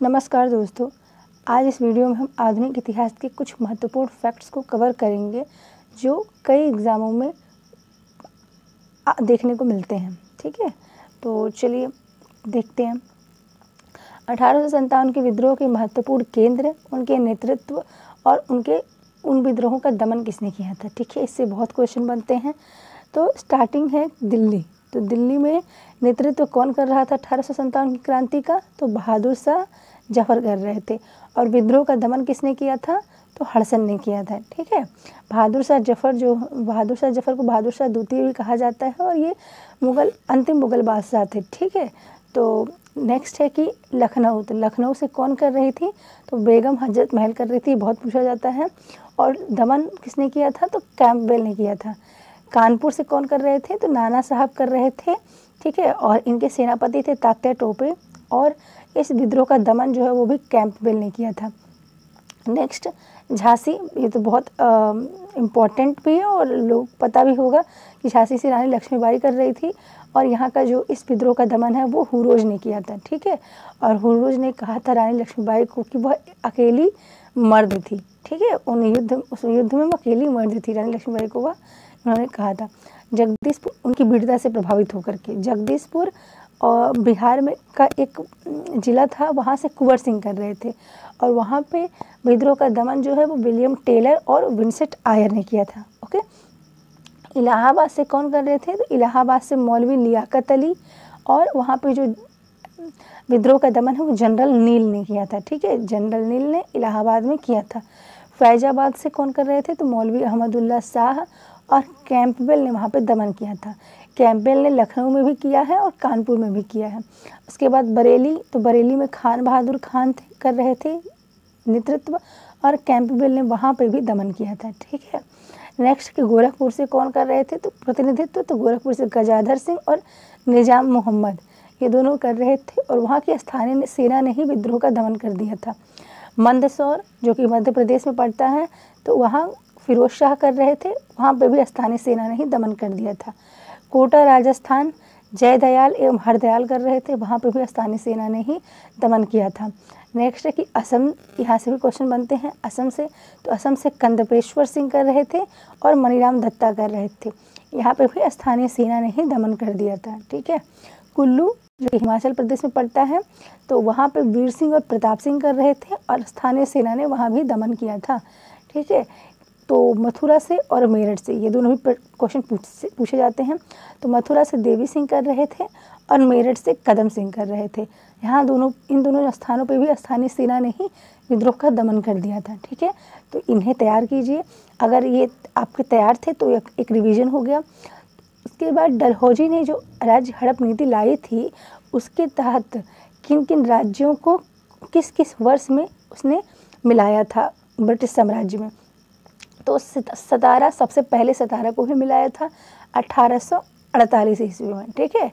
नमस्कार दोस्तों, आज इस वीडियो में हम आधुनिक इतिहास के कुछ महत्वपूर्ण फैक्ट्स को कवर करेंगे जो कई एग्ज़ामों में देखने को मिलते हैं। ठीक है, तो चलिए देखते हैं। 1857 के विद्रोह के महत्वपूर्ण केंद्र, उनके नेतृत्व और उन विद्रोहों का दमन किसने किया था। ठीक है, इससे बहुत क्वेश्चन बनते हैं। तो स्टार्टिंग है दिल्ली। तो दिल्ली में नेतृत्व कौन कर रहा था 1857 की क्रांति का? तो बहादुर शाह जफर कर रहे थे। और विद्रोह का दमन किसने किया था? तो हडसन ने किया था। ठीक है, बहादुर शाह जफर को बहादुर शाह द्वितीय भी कहा जाता है और ये अंतिम मुगल बादशाह थे। ठीक है, तो नेक्स्ट है कि लखनऊ। तो लखनऊ से कौन कर रही थी? तो बेगम हजरत महल कर रही थी, बहुत पूछा जाता है। और दमन किसने किया था? तो कैंपबेल ने किया था। कानपुर से कौन कर रहे थे? तो नाना साहब कर रहे थे। ठीक है, और इनके सेनापति थे तात्या टोपे। और इस विद्रोह का दमन जो है वो भी कैंपबेल ने किया था। नेक्स्ट झांसी। ये तो बहुत इम्पॉर्टेंट भी है और लोग पता भी होगा कि झांसी से रानी लक्ष्मीबाई कर रही थी और यहाँ का जो इस विद्रोह का दमन है वो हुरोज ने किया था। ठीक है, और हुरोज ने कहा था रानी लक्ष्मीबाई को कि वह अकेली मर्द थी। ठीक है, उस युद्ध में वो अकेली मर्द थी। रानी लक्ष्मीबाई को वह उन्होंने कहा था। जगदीशपुर, उनकी वीरता से प्रभावित होकर के जगदीशपुर और बिहार में का एक ज़िला था, वहाँ से कुंवर सिंह कर रहे थे और वहाँ पे विद्रोह का दमन जो है वो विलियम टेलर और विंसेंट आयर ने किया था। ओके, इलाहाबाद से कौन कर रहे थे? तो इलाहाबाद से मौलवी लियाकत अली और वहाँ पे जो विद्रोह का दमन है वो जनरल नील ने किया था। ठीक है, जनरल नील ने इलाहाबाद में किया था। फैजाबाद से कौन कर रहे थे? तो मौलवी अहमदुल्ला शाह और कैंपबेल ने वहाँ पे दमन किया था। कैंपबेल ने लखनऊ में भी किया है और कानपुर में भी किया है। उसके बाद बरेली। तो बरेली में खान बहादुर खान कर रहे थे नेतृत्व और कैंपबेल ने वहाँ पे भी दमन किया था। ठीक है, नेक्स्ट कि गोरखपुर से कौन कर रहे थे? तो प्रतिनिधित्व। तो गोरखपुर से गजाधर सिंह और निजाम मोहम्मद, ये दोनों कर रहे थे और वहाँ की स्थानीय सेना ने ही विद्रोह का दमन कर दिया था। मंदसौर जो कि मध्य प्रदेश में पड़ता है, तो वहाँ फिरोज शाह कर रहे थे, वहाँ पे भी स्थानीय सेना ने ही दमन कर दिया था। कोटा राजस्थान, जयदयाल एवं हरदयाल कर रहे थे, वहाँ पे भी स्थानीय सेना ने ही दमन किया था। नेक्स्ट है कि असम, यहाँ से भी क्वेश्चन बनते हैं असम से। तो असम से कंदपेश्वर सिंह कर रहे थे और मनीराम दत्ता कर रहे थे, यहाँ पे भी स्थानीय सेना ने ही दमन कर दिया था। ठीक है, कुल्लू जो कि हिमाचल प्रदेश में पड़ता है, तो वहाँ पे वीर सिंह और प्रताप सिंह कर रहे थे और स्थानीय सेना ने वहाँ भी दमन किया था। ठीक है, तो मथुरा से और मेरठ से ये दोनों भी क्वेश्चन पूछे जाते हैं। तो मथुरा से देवी सिंह कर रहे थे और मेरठ से कदम सिंह कर रहे थे। यहाँ इन दोनों स्थानों पे भी स्थानीय सेना ने ही विद्रोह का दमन कर दिया था। ठीक है, तो इन्हें तैयार कीजिए। अगर ये आपके तैयार थे तो एक रिवीजन हो गया। उसके बाद डलहौजी ने जो राज्य हड़प नीति लाई थी, उसके तहत किन किन राज्यों को किस किस वर्ष में उसने मिलाया था ब्रिटिश साम्राज्य में? तो सतारा, सबसे पहले सतारा को ही मिलाया था 1848 ईस्वी में। ठीक है,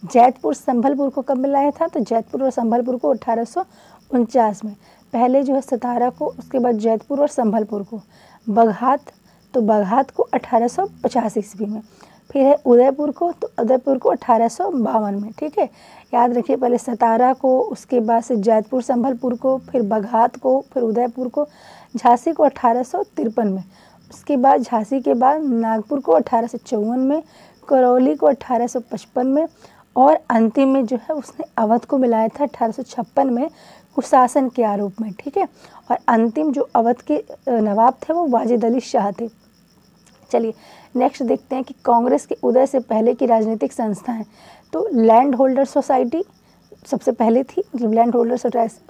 जैतपुर संभलपुर को कब मिलाया था? तो जैतपुर और संभलपुर को 1849 में। पहले जो है सतारा को, उसके बाद जैतपुर और संभलपुर को। बघात, तो बघात को 1850 ईस्वी में। फिर है उदयपुर को, तो उदयपुर को 1852 में। ठीक है, याद रखिए, पहले सतारा को, उसके बाद से जैतपुर संभलपुर को, फिर बघात को, फिर उदयपुर को। झांसी को 1853 में। उसके बाद झांसी के बाद नागपुर को 1854 में, करौली को 1855 में और अंतिम में जो है उसने अवध को मिलाया था 1856 में कुशासन के आरोप में। ठीक है, और अंतिम जो अवध के नवाब थे वो वाजिद अली शाह थे। चलिए नेक्स्ट देखते हैं कि कांग्रेस के उदय से पहले की राजनीतिक संस्थाएं। तो लैंड होल्डर सोसाइटी सबसे पहले थी। मतलब लैंड होल्डर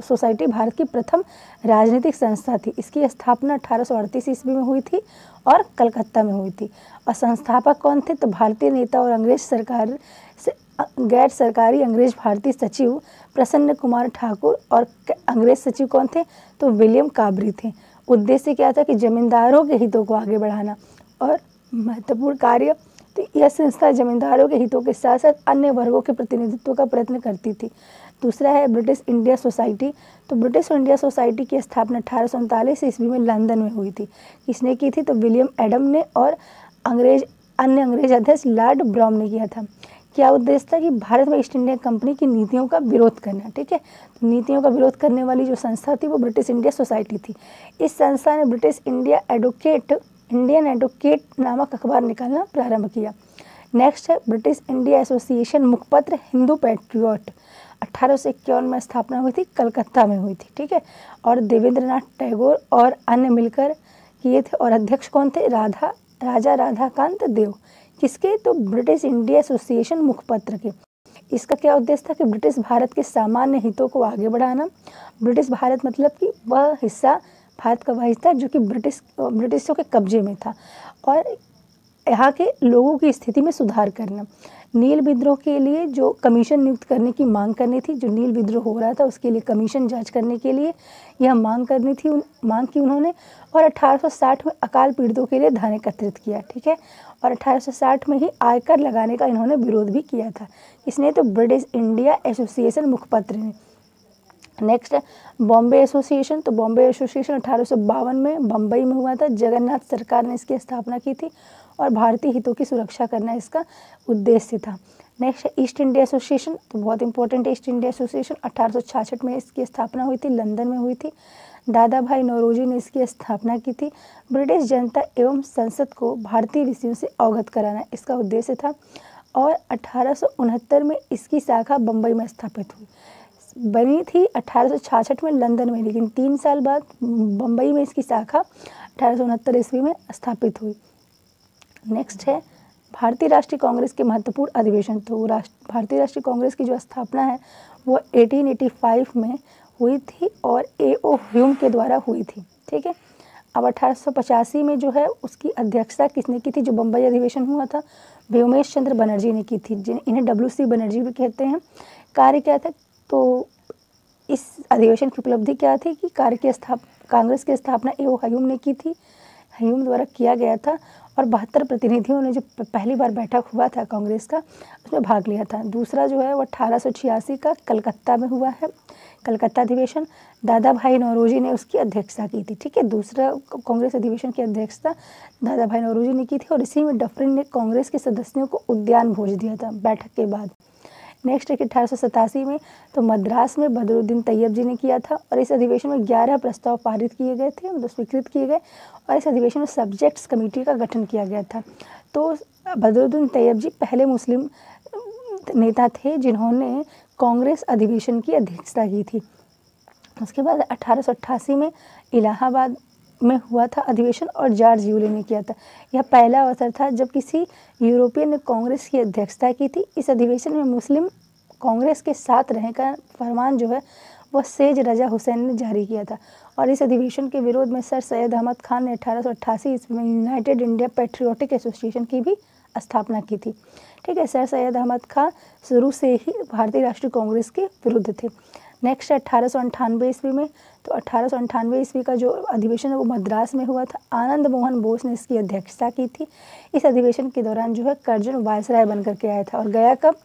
सोसाइटी भारत की प्रथम राजनीतिक संस्था थी। इसकी स्थापना 1838 ईस्वी में हुई थी और कलकत्ता में हुई थी। और संस्थापक कौन थे? तो भारतीय नेता और अंग्रेज सरकार से गैर सरकारी अंग्रेज भारतीय सचिव प्रसन्न कुमार ठाकुर और अंग्रेज सचिव कौन थे? तो विलियम काबरी थे। उद्देश्य क्या था? कि जमींदारों के हितों को आगे बढ़ाना। और महत्वपूर्ण कार्य, तो यह संस्था जमींदारों के हितों के साथ साथ अन्य वर्गों के प्रतिनिधित्व का प्रयत्न करती थी। दूसरा है ब्रिटिश इंडिया सोसाइटी। तो ब्रिटिश इंडिया सोसाइटी की स्थापना 1839 ईस्वी में लंदन में हुई थी। किसने की थी? तो विलियम एडम ने और अन्य अंग्रेज अध्यक्ष लॉर्ड ब्राउन ने किया था। क्या उद्देश्य था कि भारत में ईस्ट इंडिया कंपनी की नीतियों का विरोध करना। ठीक है, तो नीतियों का विरोध करने वाली जो संस्था थी वो ब्रिटिश इंडिया सोसाइटी थी। इस संस्था ने ब्रिटिश इंडियन एडवोकेट नामक अखबार निकालना प्रारंभ किया। नेक्स्ट है ब्रिटिश इंडिया एसोसिएशन, मुखपत्र हिंदू पैट्रियट, 1851 में स्थापना हुई थी, कलकत्ता में हुई थी। ठीक है, और देवेंद्रनाथ टैगोर और अन्य मिलकर किए थे, और अध्यक्ष कौन थे? राजा राधाकांत देव। किसके? तो ब्रिटिश इंडिया एसोसिएशन मुखपत्र के। इसका क्या उद्देश्य था कि ब्रिटिश भारत के सामान्य हितों को आगे बढ़ाना। ब्रिटिश भारत मतलब कि वह हिस्सा, भारत का वह हिस्सा जो कि ब्रिटिशों के कब्जे में था, और यहाँ के लोगों की स्थिति में सुधार करना। नील विद्रोह के लिए जो कमीशन नियुक्त करने की मांग करनी थी, जो नील विद्रोह हो रहा था उसके लिए कमीशन जांच करने के लिए यह मांग की उन्होंने। और 1860 में अकाल पीड़ितों के लिए धन एकत्रित किया। ठीक है, और 1860 में ही आयकर लगाने का इन्होंने विरोध भी किया था। इसने तो ब्रिटिश इंडिया एसोसिएशन मुखपत्र ने। नेक्स्ट है बॉम्बे एसोसिएशन। तो बॉम्बे एसोसिएशन 1852 में बम्बई में हुआ था। जगन्नाथ सरकार ने इसकी स्थापना की थी, और भारतीय हितों की सुरक्षा करना इसका उद्देश्य था। नेक्स्ट है ईस्ट इंडिया एसोसिएशन। तो बहुत इंपॉर्टेंट है ईस्ट इंडिया एसोसिएशन, 1866 में इसकी स्थापना हुई थी, लंदन में हुई थी। दादा भाई नौरोजी ने इसकी स्थापना की थी। ब्रिटिश जनता एवं संसद को भारतीय विषयों से अवगत कराना इसका उद्देश्य था। और 1869 में इसकी शाखा बम्बई में स्थापित हुई। बनी थी 1866 में लंदन में, लेकिन 3 साल बाद बम्बई में इसकी शाखा 1869 ईस्वी में स्थापित हुई। नेक्स्ट है भारतीय राष्ट्रीय कांग्रेस के महत्वपूर्ण अधिवेशन। तो भारतीय राष्ट्रीय कांग्रेस की जो स्थापना है वो 1885 में हुई थी, और A.O. ह्यूम के द्वारा हुई थी। ठीक है, अब 1885 में जो है उसकी अध्यक्षता किसने की थी? जो बम्बई अधिवेशन हुआ था, व्योमेश चंद्र बनर्जी ने की थी, इन्हें W.C. बनर्जी भी कहते हैं। कार्य क्या था? तो इस अधिवेशन की उपलब्धि क्या थी कि कांग्रेस की स्थापना A.O. ह्यूम ने की थी, ह्यूम द्वारा किया गया था, और 72 प्रतिनिधियों ने जो पहली बार बैठक हुआ था कांग्रेस का, उसमें भाग लिया था। दूसरा जो है वो 1886 का कलकत्ता में हुआ है, कलकत्ता अधिवेशन। दादा भाई नौरोजी ने उसकी अध्यक्षता की थी। ठीक है, दूसरा कांग्रेस अधिवेशन की अध्यक्षता दादा भाई नौरोजी ने की थी, और इसी में डफरिन ने कांग्रेस के सदस्यों को उद्यान भोज दिया था बैठक के बाद। नेक्स्ट है कि 1887 में तो मद्रास में बदरुद्दीन तैयब जी ने किया था, और इस अधिवेशन में 11 प्रस्ताव पारित किए गए थे, मतलब स्वीकृत किए गए, और इस अधिवेशन में सब्जेक्ट्स कमेटी का गठन किया गया था। तो बदरुद्दीन तैयब जी पहले मुस्लिम नेता थे जिन्होंने कांग्रेस अधिवेशन की अध्यक्षता की थी। उसके बाद 1888 में इलाहाबाद में हुआ था अधिवेशन, और जॉर्ज यूले ने किया था। यह पहला अवसर था जब किसी यूरोपियन ने कांग्रेस की अध्यक्षता की थी। इस अधिवेशन में मुस्लिम कांग्रेस के साथ रहने का फरमान जो है वह सेज रजा हुसैन ने जारी किया था, और इस अधिवेशन के विरोध में सर सैयद अहमद खान ने 1888 ईस्वी में यूनाइटेड इंडिया पैट्रियोटिक एसोसिएशन की भी स्थापना की थी। ठीक है, सर सैयद अहमद खान शुरू से ही भारतीय राष्ट्रीय कांग्रेस के विरुद्ध थे। नेक्स्ट 1898 ईस्वी में, तो 1898 ईस्वी का जो अधिवेशन है वो मद्रास में हुआ था। आनंद मोहन बोस ने इसकी अध्यक्षता की थी। इस अधिवेशन के दौरान जो है कर्जन वायसराय बन करके आया था, और गया कब?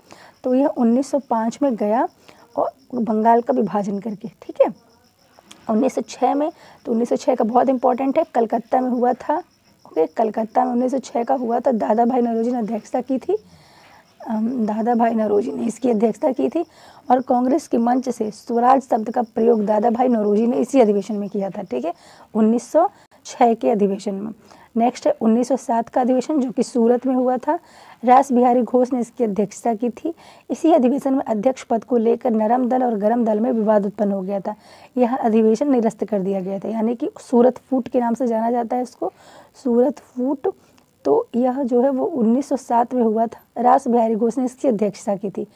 तो यह 1905 में गया, और बंगाल का विभाजन करके। ठीक है, 1906 में, तो 1906 का बहुत इंपॉर्टेंट है, कलकत्ता में हुआ था। ओके, कलकत्ता में 1906 का हुआ था। दादा भाई नौरोजी ने अध्यक्षता की थी, दादा भाई नौरोजी ने इसकी अध्यक्षता की थी, और कांग्रेस के मंच से स्वराज शब्द का प्रयोग दादा भाई नौरोजी ने इसी अधिवेशन में किया था। ठीक है, 1906 के अधिवेशन में। नेक्स्ट है 1907 का अधिवेशन जो कि सूरत में हुआ था। रास बिहारी घोष ने इसकी अध्यक्षता की थी। इसी अधिवेशन में अध्यक्ष पद को लेकर नरम दल और गरम दल में विवाद उत्पन्न हो गया था। यह अधिवेशन निरस्त कर दिया गया था, यानी कि सूरत फूट के नाम से जाना जाता है इसको, सूरत फूट। तो यह जो है वो 1907 में हुआ था। रास बिहारी घोष ने इसकी अध्यक्षता की थी।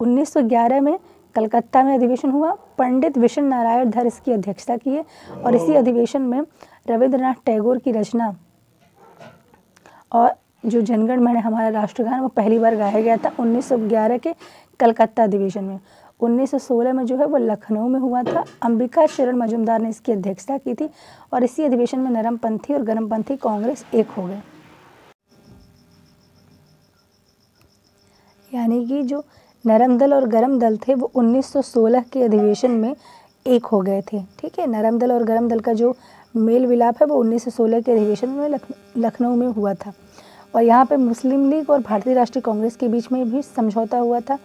1911 में कलकत्ता में अधिवेशन हुआ। पंडित विष्णु नारायण धर इसकी अध्यक्षता किए, और इसी अधिवेशन में रविंद्रनाथ टैगोर की रचना और जो जनगण मन हमारा राष्ट्रगान वो पहली बार गाया गया था 1911 के कलकत्ता अधिवेशन में। 1916 में जो है वो लखनऊ में हुआ था। अंबिका चरण मजूमदार ने इसकी अध्यक्षता की थी, और इसी अधिवेशन में नरमपंथी और गरमपंथी कांग्रेस एक हो गए, यानी कि जो नरम दल और गरम दल थे वो 1916 के अधिवेशन में एक हो गए थे। ठीक है, नरम दल और गरम दल का जो मेल विलाप है वो 1916 के अधिवेशन में लखनऊ में हुआ था। और यहाँ पे मुस्लिम लीग और भारतीय राष्ट्रीय कांग्रेस के बीच में भी समझौता हुआ था।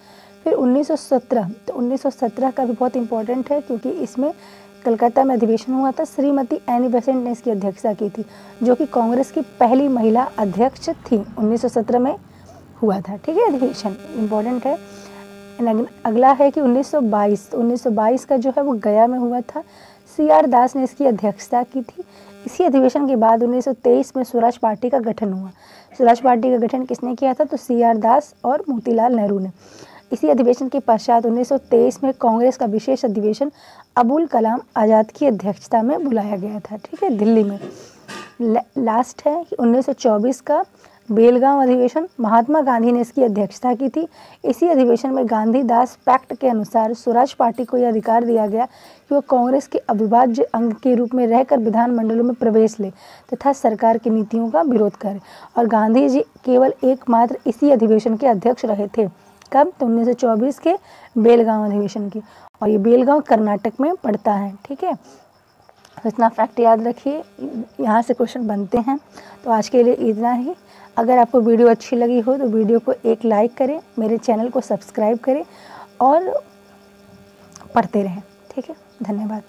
फिर 1917, तो 1917 का भी बहुत इंपॉर्टेंट है क्योंकि इसमें कलकत्ता में अधिवेशन हुआ था। श्रीमती एनी बेसेंट ने इसकी अध्यक्षता की थी, जो कि कांग्रेस की पहली महिला अध्यक्ष थी। 1917 में हुआ था, ठीक है, अधिवेशन इम्पोर्टेंट है। अगला है कि 1922 का जो है वो गया में हुआ था। CR दास ने इसकी अध्यक्षता की थी। इसी अधिवेशन के बाद 1923 में स्वराज पार्टी का गठन हुआ। स्वराज पार्टी का गठन किसने किया था? तो CR दास और मोतीलाल नेहरू ने। इसी अधिवेशन के पश्चात 1923 में कांग्रेस का विशेष अधिवेशन अबुल कलाम आज़ाद की अध्यक्षता में बुलाया गया था, ठीक है, दिल्ली में। लास्ट है कि 1924 का बेलगांव अधिवेशन, महात्मा गांधी ने इसकी अध्यक्षता की थी। इसी अधिवेशन में गांधी-दास पैक्ट के अनुसार स्वराज पार्टी को यह अधिकार दिया गया कि वह कांग्रेस के अविभाज्य अंग के रूप में रहकर विधानमंडलों में प्रवेश ले तथा सरकार की नीतियों का विरोध करे। और गांधी जी केवल एकमात्र इसी अधिवेशन के अध्यक्ष रहे थे। कब? तो 1924 के बेलगांव अधिवेशन की। और ये बेलगांव कर्नाटक में पड़ता है, ठीक है। तो इतना फैक्ट याद रखिए, यहाँ से क्वेश्चन बनते हैं। तो आज के लिए इतना ही। अगर आपको वीडियो अच्छी लगी हो तो वीडियो को एक लाइक करें, मेरे चैनल को सब्सक्राइब करें और पढ़ते रहें, ठीक है। धन्यवाद।